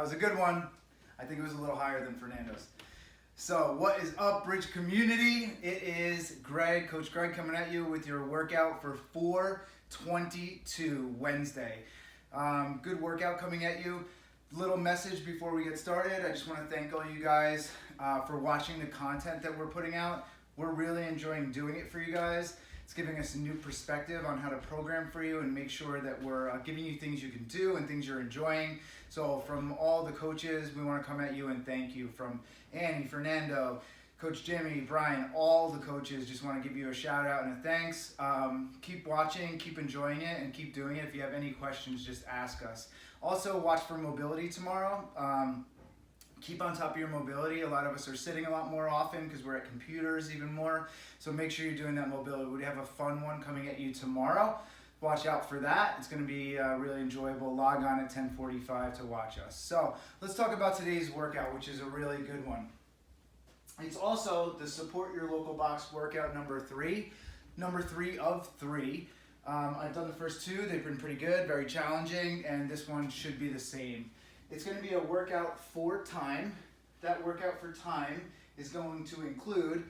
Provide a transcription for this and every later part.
That was a good one. I think it was a little higher than Fernando's. So what is up, Bridge community? It is Greg, Coach Greg, coming at you with your workout for 4/22 Wednesday. Good workout coming at you. Little message before we get started. I just want to thank all you guys for watching the content that we're putting out. We're really enjoying doing it for you guys. It's giving us a new perspective on how to program for you and make sure that we're giving you things you can do and things you're enjoying. So from all the coaches, we want to come at you and thank you. From Annie, Fernando, Coach Jimmy, Brian, all the coaches, just want to give you a shout out and a thanks. Keep watching, keep enjoying it, and keep doing it. If you have any questions, just ask us. Also, watch for mobility tomorrow. Keep on top of your mobility. A lot of us are sitting a lot more often because we're at computers even more. So make sure you're doing that mobility. We have a fun one coming at you tomorrow. Watch out for that. It's going to be really enjoyable. Log on at 10:45 to watch us. So let's talk about today's workout, which is a really good one. It's also the Support Your Local Box workout number 3 of 3. I've done the first 2. They've been pretty good, very challenging, and this one should be the same. It's going to be a workout for time. That workout for time is going to include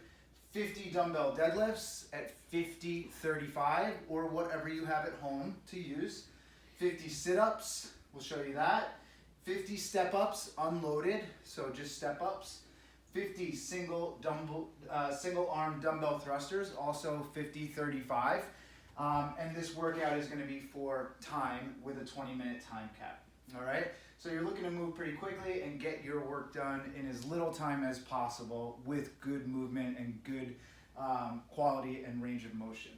50 dumbbell deadlifts at 50-35 or whatever you have at home to use. 50 sit-ups, we'll show you that. 50 step-ups unloaded, so just step-ups. 50 single arm dumbbell thrusters, also 50-35. And this workout is going to be for time with a 20-minute time cap. All right, so you're looking to move pretty quickly and get your work done in as little time as possible with good movement and good quality and range of motion.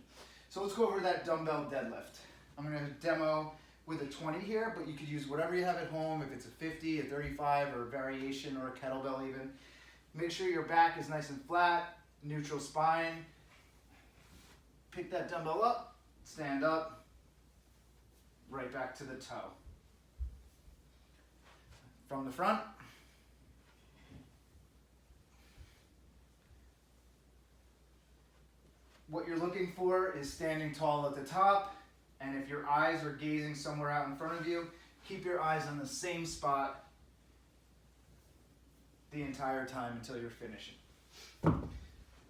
So let's go over that dumbbell deadlift. I'm going to demo with a 20 here, but you could use whatever you have at home, if it's a 50, a 35, or a variation, or a kettlebell even. Make sure your back is nice and flat, neutral spine. Pick that dumbbell up, stand up, right back to the toe. From the front, what you're looking for is standing tall at the top, and if your eyes are gazing somewhere out in front of you, keep your eyes on the same spot the entire time until you're finishing.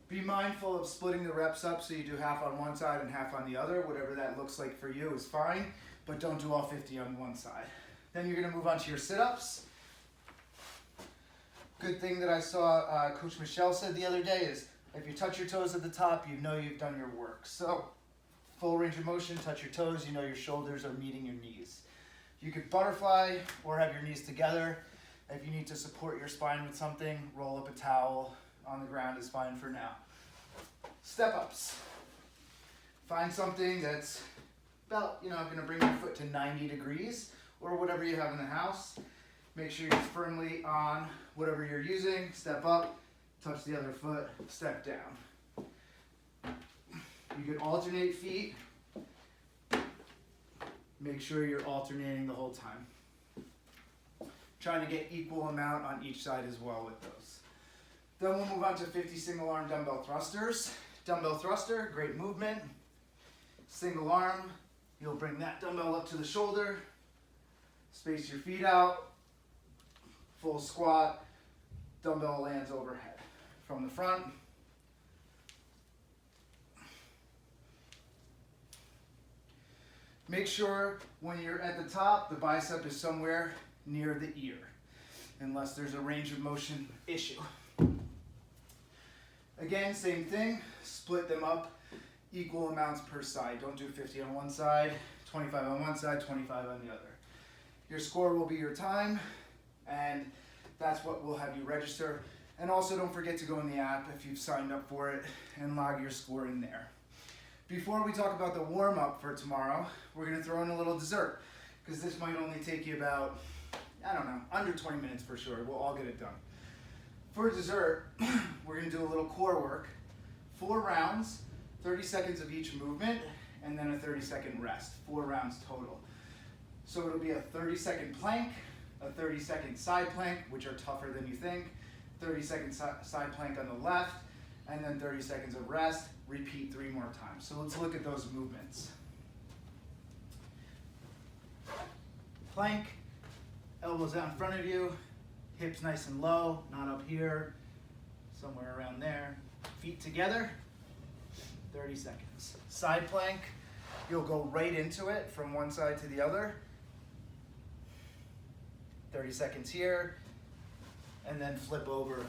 Be mindful of splitting the reps up so you do half on one side and half on the other. Whatever that looks like for you is fine, but don't do all 50 on one side. Then you're going to move on to your sit-ups. Good thing that I saw Coach Michelle said the other day is if you touch your toes at the top, you know you've done your work. So full range of motion, touch your toes, you know your shoulders are meeting your knees. You could butterfly or have your knees together. If you need to support your spine with something, roll up a towel on the ground is fine for now. Step ups. Find something that's about, going to bring your foot to 90 degrees or whatever you have in the house. Make sure you're firmly on whatever you're using. Step up, touch the other foot, step down. You can alternate feet. Make sure you're alternating the whole time. Trying to get equal amount on each side as well with those. Then we'll move on to 50 single arm dumbbell thrusters. Dumbbell thruster, great movement. Single arm, you'll bring that dumbbell up to the shoulder. Space your feet out. Full squat, dumbbell lands overhead. From the front. Make sure when you're at the top, the bicep is somewhere near the ear, unless there's a range of motion issue. Again, same thing, split them up equal amounts per side. Don't do 50 on one side, 25 on one side, 25 on the other. Your score will be your time, and that's what we'll have you register. And also don't forget to go in the app if you've signed up for it and log your score in there. Before we talk about the warm-up for tomorrow, we're going to throw in a little dessert, because this might only take you about, under 20 minutes for sure. We'll all get it done. For dessert, we're going to do a little core work. 4 rounds, 30 seconds of each movement, and then a 30-second rest. 4 rounds total. So it'll be a 30-second plank, a 30-second side plank, which are tougher than you think, 30-second side plank on the left, and then 30 seconds of rest. Repeat 3 more times. So let's look at those movements. Plank, Elbows out in front of you, hips nice and low, not up here, somewhere around there. Feet together, 30 seconds. Side plank, you'll go right into it from one side to the other. 30 seconds here, and then flip over,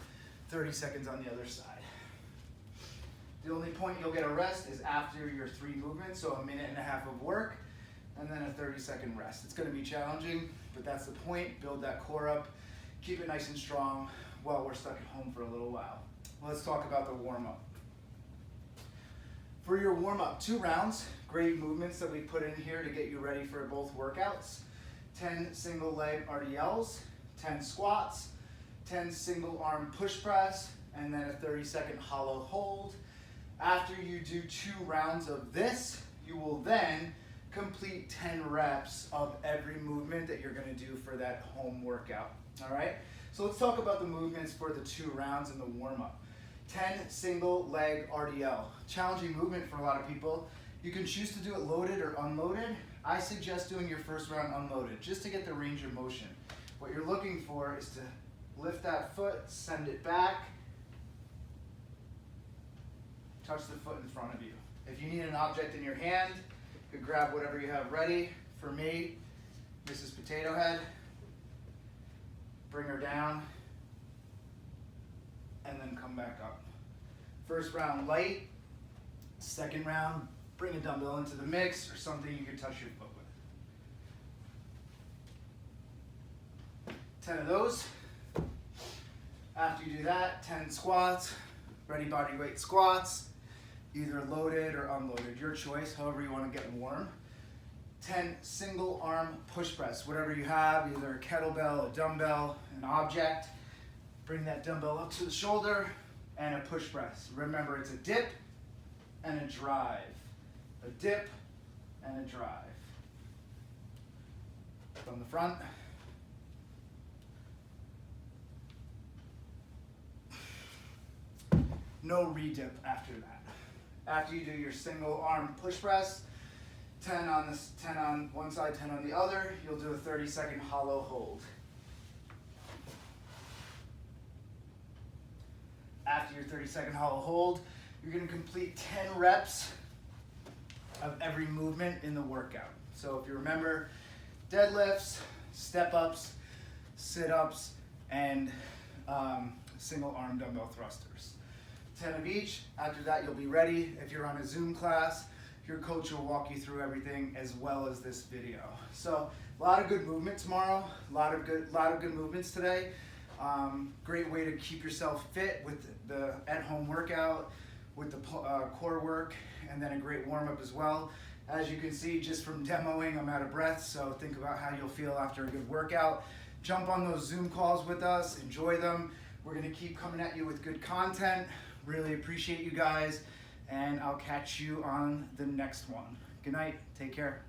30 seconds on the other side. The only point you'll get a rest is after your 3 movements, so a minute and a half of work, and then a 30-second rest. It's gonna be challenging, but that's the point. Build that core up, keep it nice and strong while we're stuck at home for a little while. Let's talk about the warm-up. For your warm-up, 2 rounds, great movements that we put in here to get you ready for both workouts. 10 single leg RDLs, 10 squats, 10 single arm push press, and then a 30-second hollow hold. After you do 2 rounds of this, you will then complete 10 reps of every movement that you're gonna do for that home workout, all right? So let's talk about the movements for the 2 rounds in the warm-up. 10 single leg RDL. Challenging movement for a lot of people. You can choose to do it loaded or unloaded. I suggest doing your first round unloaded, just to get the range of motion. What you're looking for is to lift that foot, send it back, touch the foot in front of you. If you need an object in your hand, you can grab whatever you have ready. For me, Mrs. Potato Head. Bring her down, and then come back up. First round light, second round, bring a dumbbell into the mix or something you can touch your foot with. 10 of those. After you do that, 10 squats, ready body weight squats, either loaded or unloaded, your choice, however you want to get warm. 10 single arm push press, whatever you have, either a kettlebell, a dumbbell, an object. Bring that dumbbell up to the shoulder and a push press. Remember, it's a dip and a drive. A dip and a drive. From the front. No re-dip after that. After you do your single arm push press, 10 on one side, 10 on the other, you'll do a 30-second hollow hold. After your 30-second hollow hold, you're gonna complete 10 reps of every movement in the workout. So if you remember, deadlifts, step-ups, sit-ups, and single arm dumbbell thrusters. 10 of each. After that, you'll be ready. If you're on a Zoom class, your coach will walk you through everything as well as this video. So a lot of good movement tomorrow, a lot of good movements today. Great way to keep yourself fit with the at-home workout, with the core work, and then a great warm-up as well. As you can see, just from demoing, I'm out of breath, so think about how you'll feel after a good workout. Jump on those Zoom calls with us, enjoy them. We're gonna keep coming at you with good content. Really appreciate you guys, and I'll catch you on the next one. Good night, take care.